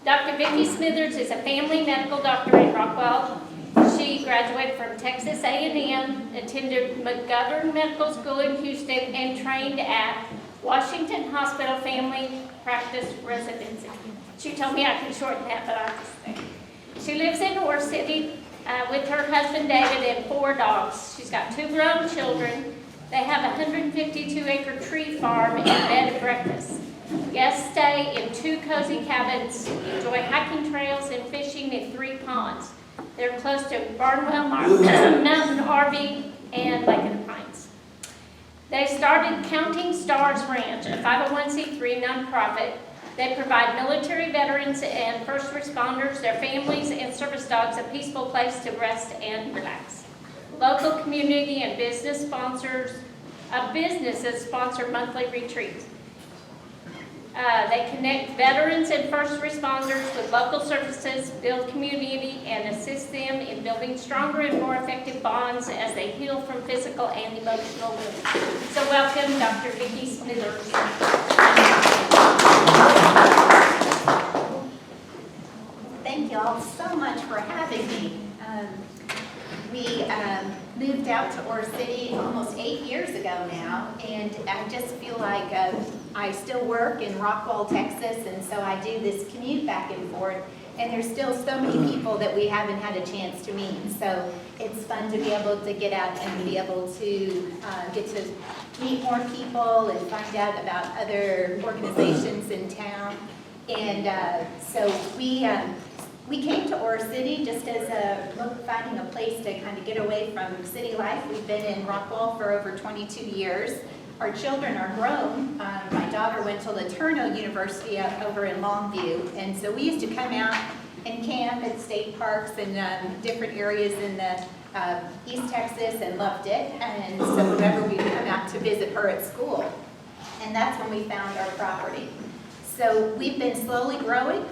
Dr. Vicki Smithers is a family medical doctor in Rockwell. She graduated from Texas A&M, attended McGovern Medical School in Houston, and trained at Washington Hospital Family Practice Residency. She told me I could shorten that, but I just think. She lives in Ore City with her husband David and 4 dogs. She's got 2 grown children. They have a 152-acre tree farm and bed and breakfast. Guests stay in 2 cozy cabins, enjoy hiking trails and fishing in 3 ponds. They're close to Barnwell Mountain RV and Lake of the Pines. They started Counting Stars Ranch, a 501c3 nonprofit. They provide military veterans and first responders, their families, and service dogs a peaceful place to rest and relax. Local community and businesses sponsor monthly retreats. They connect veterans and first responders with local services, build community, and assist them in building stronger and more effective bonds as they heal from physical and emotional wounds. So welcome, Dr. Vicki Smithers. Thank you all so much for having me. We moved out to Ore City almost 8 years ago now, and I just feel like I still work in Rockwell, Texas, and so I do this commute back and forth, and there's still so many people that we haven't had a chance to meet. So it's fun to be able to get out and be able to get to meet more people and find out about other organizations in town. And so we came to Ore City just as finding a place to kind of get away from city life. We've been in Rockwell for over 22 years. Our children are grown. My daughter went to Laterno University over in Longview, and so we used to come out and camp at state parks and different areas in the East Texas, and loved it. And so whenever we'd come out to visit her at school, and that's when we found our property. So we've been slowly growing.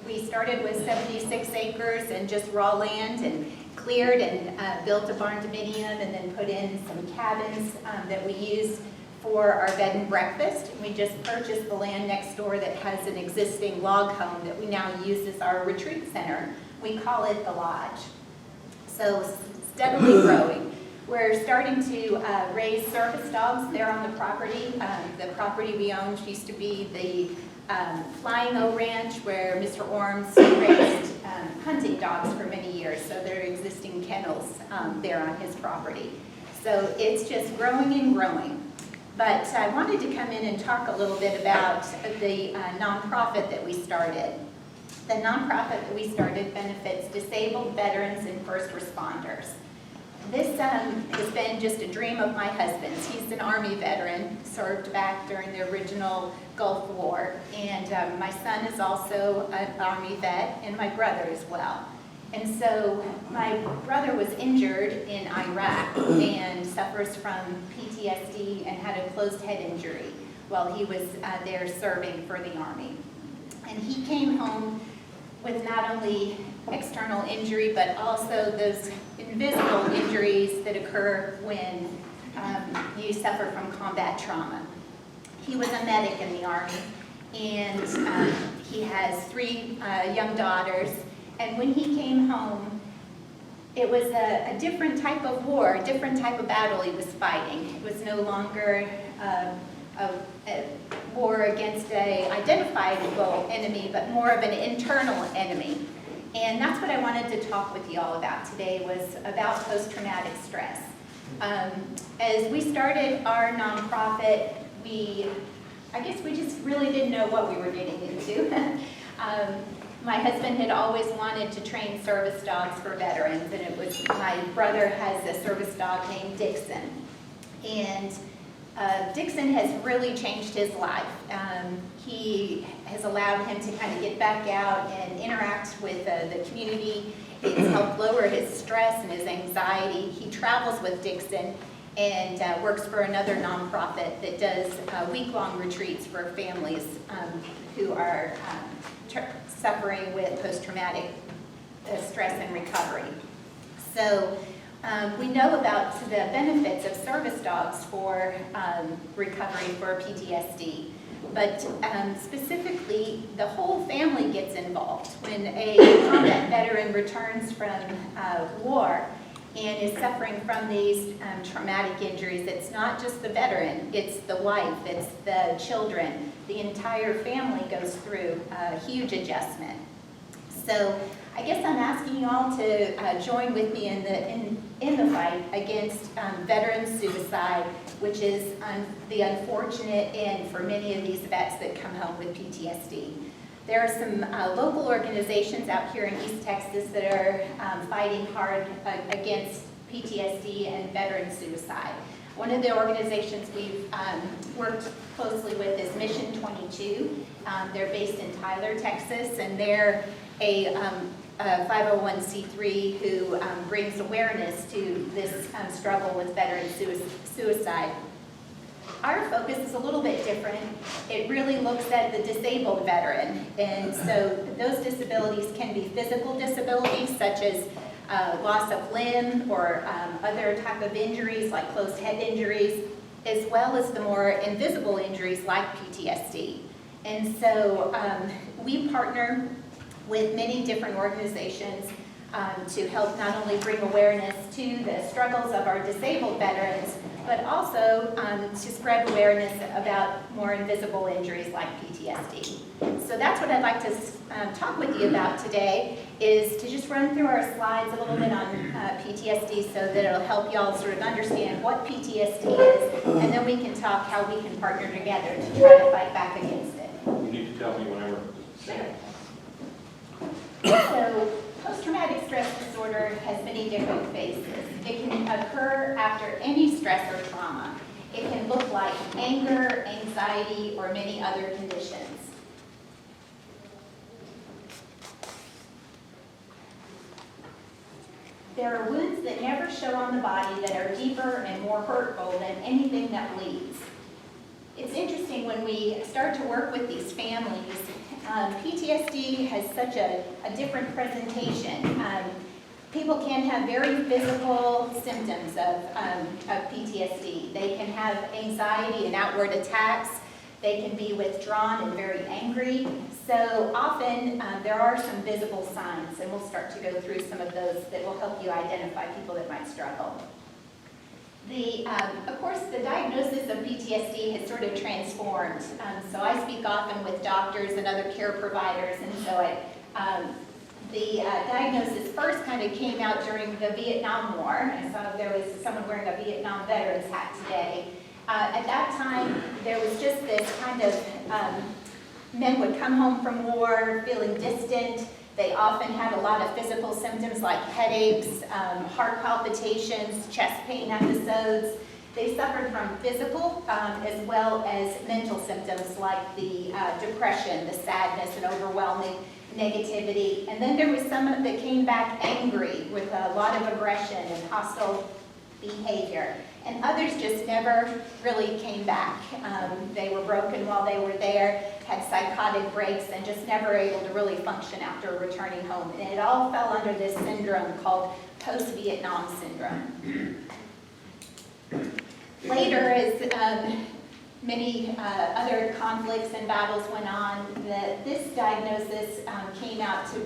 We started with 76 acres and just raw land, and cleared and built a barn dominium, and then put in some cabins that we use for our bed and breakfast. We just purchased the land next door that has an existing log home that we now use as our retreat center. We call it the Lodge. So steadily growing. We're starting to raise service dogs there on the property. The property we owned used to be the Flying O Ranch, where Mr. Orms raised hunting dogs for many years, so there are existing kennels there on his property. So it's just growing and growing. But I wanted to come in and talk a little bit about the nonprofit that we started. The nonprofit that we started benefits disabled veterans and first responders. This has been just a dream of my husband's. He's an Army veteran, served back during the original Gulf War, and my son is also an Army vet, and my brother as well. And so my brother was injured in Iraq and suffers from PTSD and had a closed head injury while he was there serving for the Army. And he came home with not only external injury, but also those invisible injuries that occur when you suffer from combat trauma. He was a medic in the Army, and he has 3 young daughters. And when he came home, it was a different type of war, a different type of battle he was fighting. It was no longer a war against an identifiable enemy, but more of an internal enemy. And that's what I wanted to talk with you all about today, was about post-traumatic stress. As we started our nonprofit, I guess we just really didn't know what we were getting into. My husband had always wanted to train service dogs for veterans, and my brother has a service dog named Dixon. And Dixon has really changed his life. He has allowed him to kind of get back out and interact with the community. It's helped lower his stress and his anxiety. He travels with Dixon and works for another nonprofit that does week-long retreats for families who are suffering with post-traumatic stress and recovery. So we know about the benefits of service dogs for recovery for PTSD. but specifically, the whole family gets involved. When a combat veteran returns from war and is suffering from these traumatic injuries, it's not just the veteran, it's the wife, it's the children. The entire family goes through a huge adjustment. So I guess I'm asking you all to join with me in the fight against veteran suicide, which is the unfortunate end for many of these vets that come home with PTSD. There are some local organizations out here in East Texas that are fighting hard against PTSD and veteran suicide. One of the organizations we've worked closely with is Mission 22. They're based in Tyler, Texas, and they're a 501c3 who brings awareness to this struggle with veteran suicide. Our focus is a little bit different. It really looks at the disabled veteran, and so those disabilities can be physical disabilities such as loss of limb or other type of injuries like closed head injuries, as well as the more invisible injuries like PTSD. And so we partner with many different organizations to help not only bring awareness to the struggles of our disabled veterans, but also to spread awareness about more invisible injuries like PTSD. So that's what I'd like to talk with you about today, is to just run through our slides a little bit on PTSD so that it'll help y'all sort of understand what PTSD is, and then we can talk how we can partner together to try to fight back against it. You need to tell me whenever. Sure. So, post-traumatic stress disorder has many different phases. It can occur after any stress or trauma. It can look like anger, anxiety, or many other conditions. There are wounds that never show on the body that are deeper and more hurtful than anything that bleeds. It's interesting when we start to work with these families, PTSD has such a different presentation. People can have very physical symptoms of PTSD. They can have anxiety and outward attacks. They can be withdrawn and very angry. So often there are some visible signs, and we'll start to go through some of those that will help you identify people that might struggle. Of course, the diagnosis of PTSD has sort of transformed. So I speak often with doctors and other care providers, and so the diagnosis first kind of came out during the Vietnam War, and so there was someone wearing a Vietnam veteran's hat today. At that time, there was just this kind of, men would come home from war feeling distant. They often had a lot of physical symptoms like headaches, heart palpitations, chest pain episodes. They suffered from physical as well as mental symptoms like the depression, the sadness and overwhelming negativity. And then there was some that came back angry with a lot of aggression and hostile behavior. And others just never really came back. They were broken while they were there, had psychotic breaks, and just never able to really function after returning home. And it all fell under this syndrome called post-Vietnam syndrome. Later, as many other conflicts and battles went on, this diagnosis came out to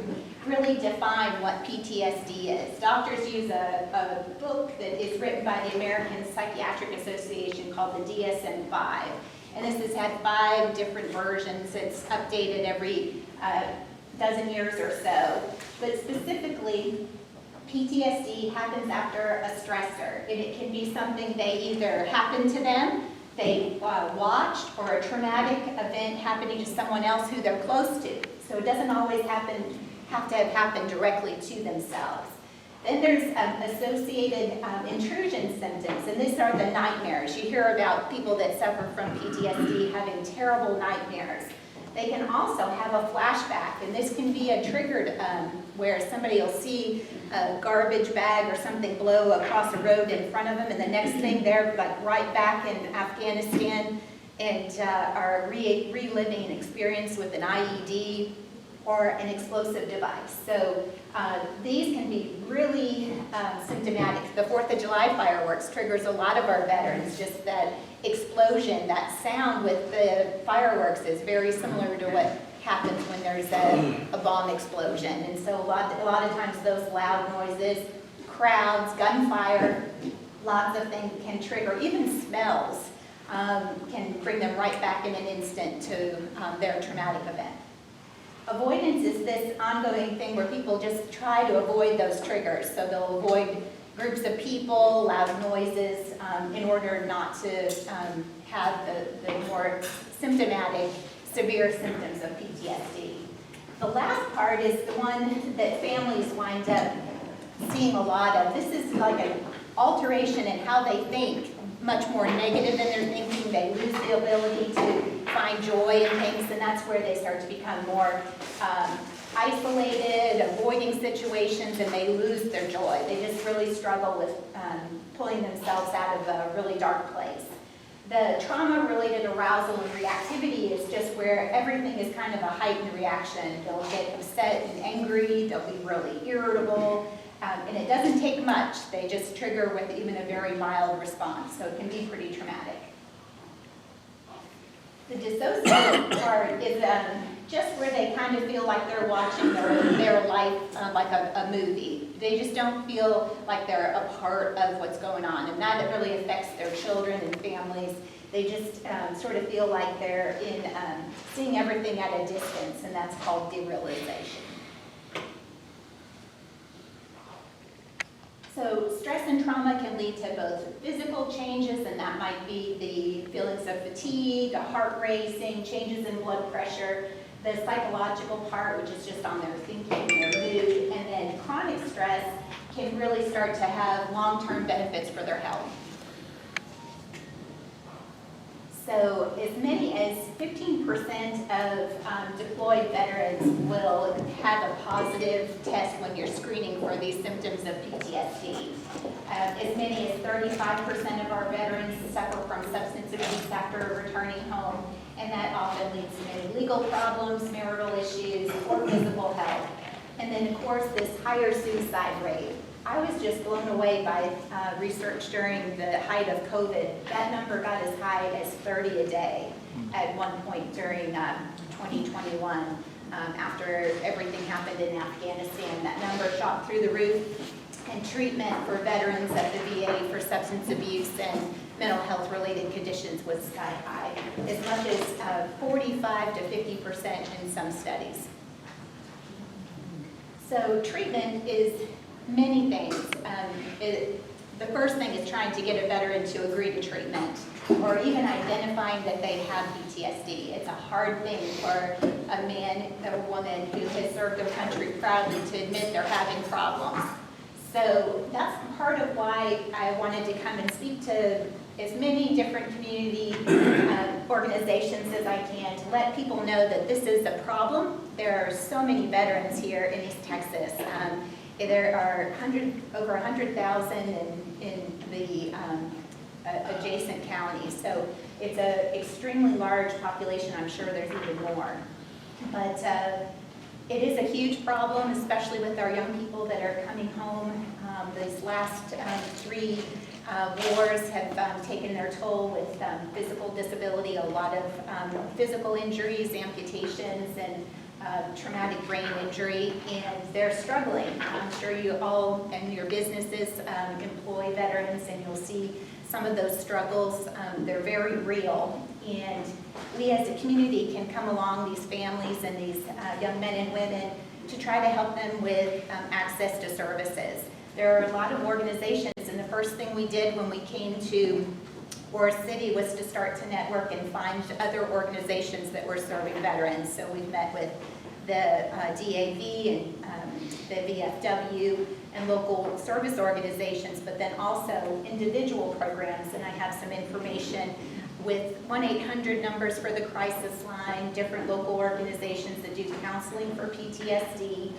really define what PTSD is. Doctors use a book that is written by the American Psychiatric Association called the DSM-5. And this has had 5 different versions. It's updated every dozen years or so. But specifically, PTSD happens after a stressor. And it can be something they either happen to them, they watched, or a traumatic event happening to someone else who they're close to. So it doesn't always have to have happened directly to themselves. Then there's associated intrusion symptoms, and these are the nightmares. You hear about people that suffer from PTSD having terrible nightmares. They can also have a flashback, and this can be a triggered where somebody will see a garbage bag or something blow across a road in front of them, and the next thing they're like right back in Afghanistan and are reliving an experience with an IED or an explosive device. So these can be really symptomatic. The 4th of July fireworks triggers a lot of our veterans. Just that explosion, that sound with the fireworks is very similar to what happens when there's a bomb explosion. And so a lot of times those loud noises, crowds, gunfire, lots of things can trigger, even smells can bring them right back in an instant to their traumatic event. Avoidance is this ongoing thing where people just try to avoid those triggers. So they'll avoid groups of people, loud noises, in order not to have the more symptomatic, severe symptoms of PTSD. The last part is the one that families wind up seeing a lot of. This is like an alteration in how they think, much more negative in their thinking. They lose the ability to find joy in things, and that's where they start to become more isolated, avoiding situations, and they lose their joy. They just really struggle with pulling themselves out of a really dark place. The trauma-related arousal and reactivity is just where everything is kind of a heightened reaction. They'll get upset and angry, they'll be really irritable, and it doesn't take much. They just trigger with even a very mild response, so it can be pretty traumatic. The dissociative part is just where they kind of feel like they're watching their life like a movie. They just don't feel like they're a part of what's going on, and that really affects their children and families. They just sort of feel like they're seeing everything at a distance, and that's called derealization. So stress and trauma can lead to both physical changes, and that might be the feelings of fatigue, a heart racing, changes in blood pressure, the psychological part, which is just on their thinking, their mood, and then chronic stress can really start to have long-term benefits for their health. So as many as 15% of deployed veterans will have a positive test when you're screening for these symptoms of PTSD. As many as 35% of our veterans suffer from substance abuse after returning home, and that often leads to many legal problems, marital issues, or physical health. And then, of course, this higher suicide rate. I was just blown away by research during the height of COVID. That number got as high as 30 a day at one point during 2021. After everything happened in Afghanistan, that number shot through the roof, and treatment for veterans at the VA for substance abuse and mental health related conditions was sky high, as much as 45 to 50% in some studies. So treatment is many things. The first thing is trying to get a veteran to agree to treatment, or even identifying that they have PTSD. It's a hard thing for a man or woman who has served their country proudly to admit they're having problems. So that's part of why I wanted to come and speak to as many different community organizations as I can to let people know that this is a problem. There are so many veterans here in East Texas. There are over 100,000 in the adjacent counties. So it's an extremely large population. I'm sure there's even more. But it is a huge problem, especially with our young people that are coming home. These last 3 wars have taken their toll with physical disability, a lot of physical injuries, amputations, and traumatic brain injury, and they're struggling. I'm sure you all and your businesses employ veterans, and you'll see some of those struggles. They're very real, and we as a community can come along these families and these young men and women to try to help them with access to services. There are a lot of organizations, and the first thing we did when we came to Ore City was to start to network and find other organizations that were serving veterans. So we've met with the DAV and the VFW and local service organizations, but then also individual programs. And I have some information with 1-800 numbers for the crisis line, different local organizations that do counseling for PTSD.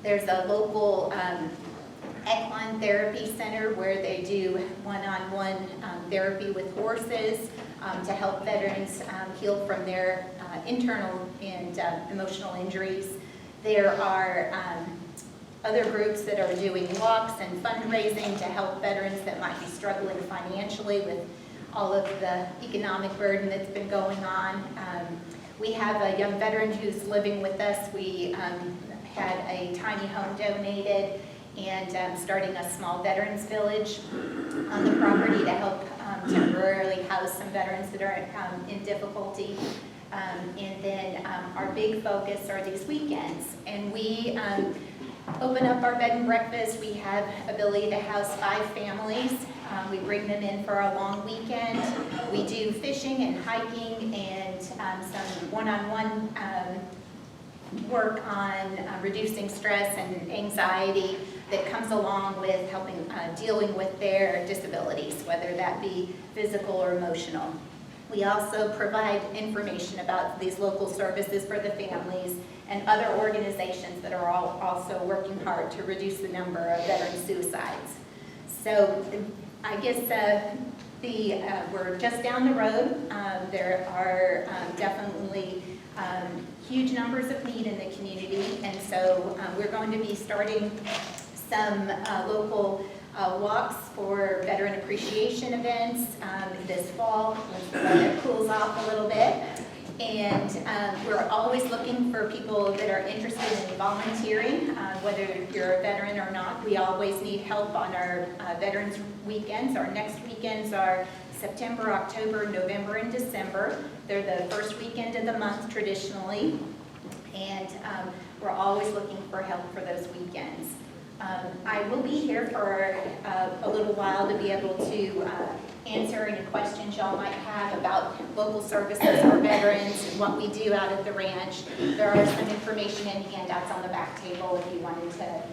There's a local equine therapy center where they do one-on-one therapy with horses to help veterans heal from their internal and emotional injuries. There are other groups that are doing walks and fundraising to help veterans that might be struggling financially with all of the economic burden that's been going on. We have a young veteran who's living with us. We had a tiny home donated and starting a small veterans village on the property to help temporarily house some veterans that are in difficulty. And then our big focus are these weekends. And we open up our bed and breakfast. We have ability to house 5 families. We bring them in for a long weekend. We do fishing and hiking and some one-on-one work on reducing stress and anxiety that comes along with helping dealing with their disabilities, whether that be physical or emotional. We also provide information about these local services for the families and other organizations that are all also working hard to reduce the number of veteran suicides. So I guess we're just down the road. There are definitely huge numbers of need in the community, and so we're going to be starting some local walks for veteran appreciation events this fall once the weather cools off a little bit. And we're always looking for people that are interested in volunteering, whether you're a veteran or not. We always need help on our Veterans Weekends. Our next weekends are September, October, November, and December. They're the first weekend of the month traditionally. And we're always looking for help for those weekends. I will be here for a little while to be able to answer any questions y'all might have about local services for veterans and what we do out at the ranch. There are some information and handouts on the back table if you wanted to,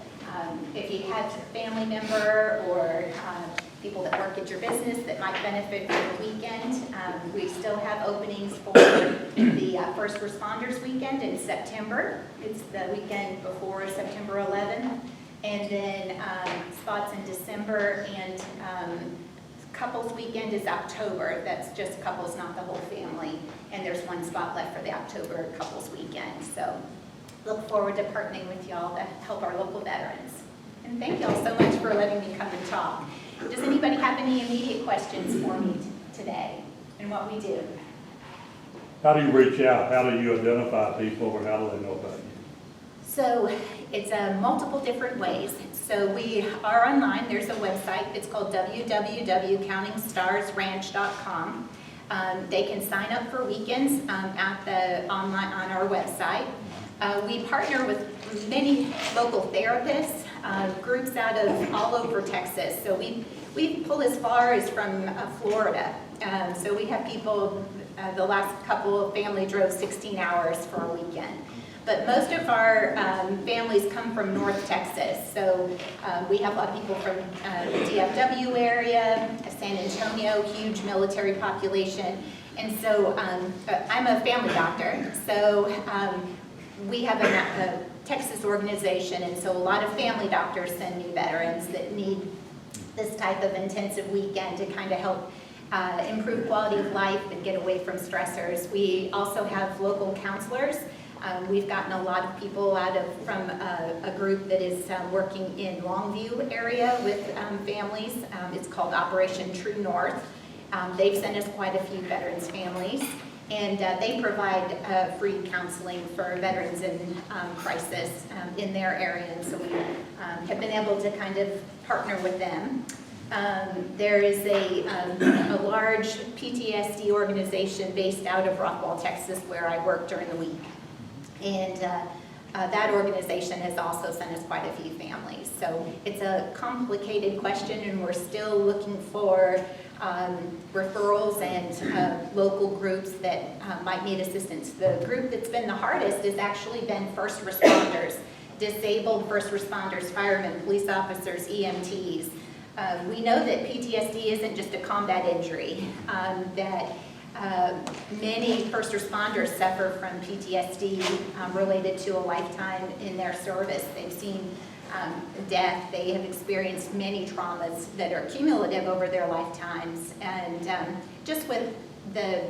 if you have a family member or people that work at your business that might benefit from the weekend. We still have openings for the First Responders Weekend in September. It's the weekend before September 11th. And then spots in December, and couples weekend is October. That's just couples, not the whole family. And there's one spot left for the October couples weekend. So look forward to partnering with y'all to help our local veterans. And thank y'all so much for letting me come and talk. Does anybody have any immediate questions for me today and what we do? How do you reach out? How do you identify people, or how do they know about you? So it's multiple different ways. So we are online. There's a website. It's called www.countingstarsranch.com. They can sign up for weekends at the online on our website. We partner with many local therapists, groups out of all over Texas. So we pull as far as from Florida. So we have people. The last couple of family drove 16 hours for a weekend. But most of our families come from North Texas. So we have a lot of people from the DFW area, San Antonio, huge military population. And so I'm a family doctor. So we have a Texas organization, and so a lot of family doctors send me veterans that need this type of intensive weekend to kind of help improve quality of life and get away from stressors. We also have local counselors. We've gotten a lot of people from a group that is working in Longview area with families. It's called Operation True North. They've sent us quite a few veterans families, and they provide free counseling for veterans in crisis in their area, and so we have been able to kind of partner with them. There is a large PTSD organization based out of Rockwall, Texas, where I work during the week. And that organization has also sent us quite a few families. So it's a complicated question, and we're still looking for referrals and local groups that might need assistance. The group that's been the hardest has actually been first responders, disabled first responders, firemen, police officers, EMTs. We know that PTSD isn't just a combat injury, that many first responders suffer from PTSD related to a lifetime in their service. They've seen death. They have experienced many traumas that are cumulative over their lifetimes. And just with the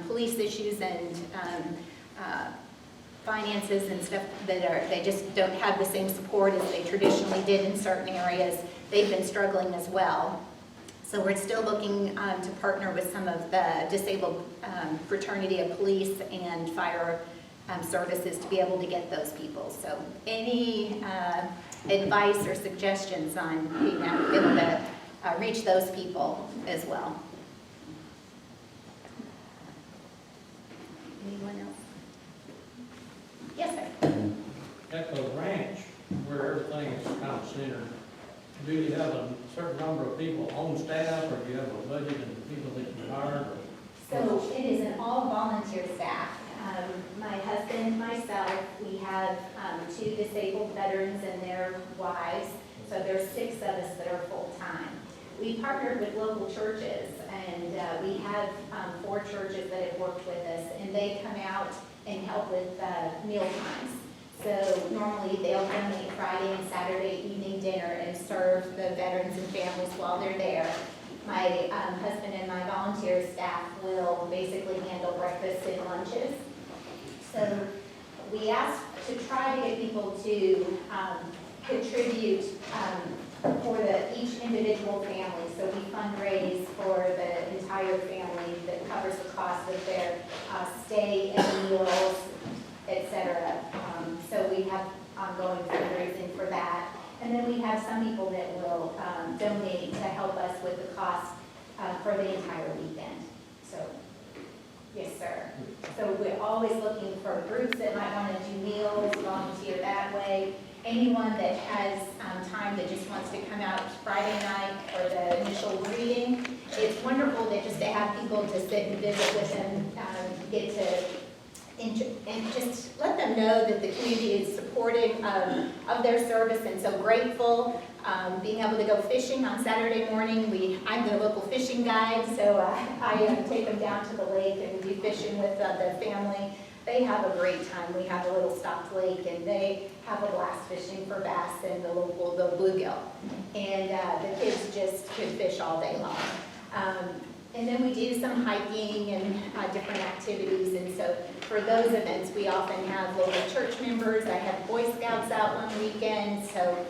police issues and finances and stuff they just don't have the same support as they traditionally did in certain areas. They've been struggling as well. So we're still looking to partner with some of the disabled fraternity of police and fire services to be able to get those people. So any advice or suggestions on being able to reach those people as well. Anyone else? Yes, sir. At the ranch, where everything is kind of centered, do you have a certain number of people on staff, or do you have a budget and people that you hire? So it is an all volunteer staff. My husband, myself, we have 2 disabled veterans and their wives, so there's 6 of us that are full-time. We partnered with local churches, and we have 4 churches that have worked with us, and they come out and help with meal times. So normally they'll donate Friday and Saturday evening dinner and serve the veterans and families while they're there. My husband and my volunteer staff will basically handle breakfast and lunches. So we ask to try to get people to contribute for each individual family. So we fundraise for the entire family that covers the cost of their stay and meals, etc. So we have ongoing fundraising for that. And then we have some people that will donate to help us with the cost for the entire weekend. So, yes, sir. So we're always looking for groups that might want to do meals, volunteer that way. Anyone that has time that just wants to come out Friday night for the initial greeting. It's wonderful that just to have people to sit and visit with them, get to and just let them know that the community is supportive of their service and so grateful. Being able to go fishing on Saturday morning, I'm the local fishing guide, so I take them down to the lake and do fishing with the family. They have a great time. We have a little stocked lake, and they have a blast fishing for bass and the bluegill. And the kids just could fish all day long. And then we do some hiking and different activities. And so for those events, we often have local church members. I have Boy Scouts out one weekend. So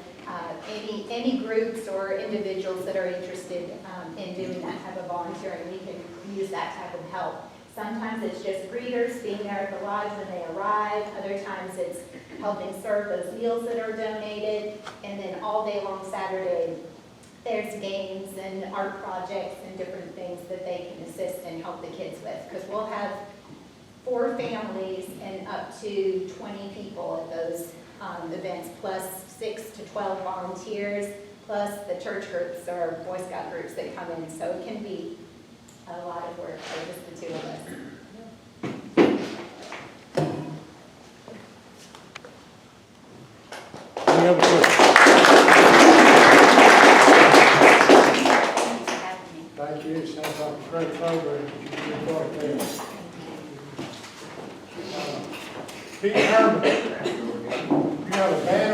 any groups or individuals that are interested in doing that type of volunteering, we can use that type of help. Sometimes it's just greeters being there at the lodge when they arrive. Other times it's helping serve those meals that are donated. And then all day long Saturday, there's games and art projects and different things that they can assist and help the kids with. Because we'll have 4 families and up to 20 people at those events, plus 6 to 12 volunteers, plus the church groups or Boy Scout groups that come in. So it can be a lot of work for just the 2 of us. Any other questions? Thank you. It sounds like a great program. You're part of that. Pete Herman, you have a banner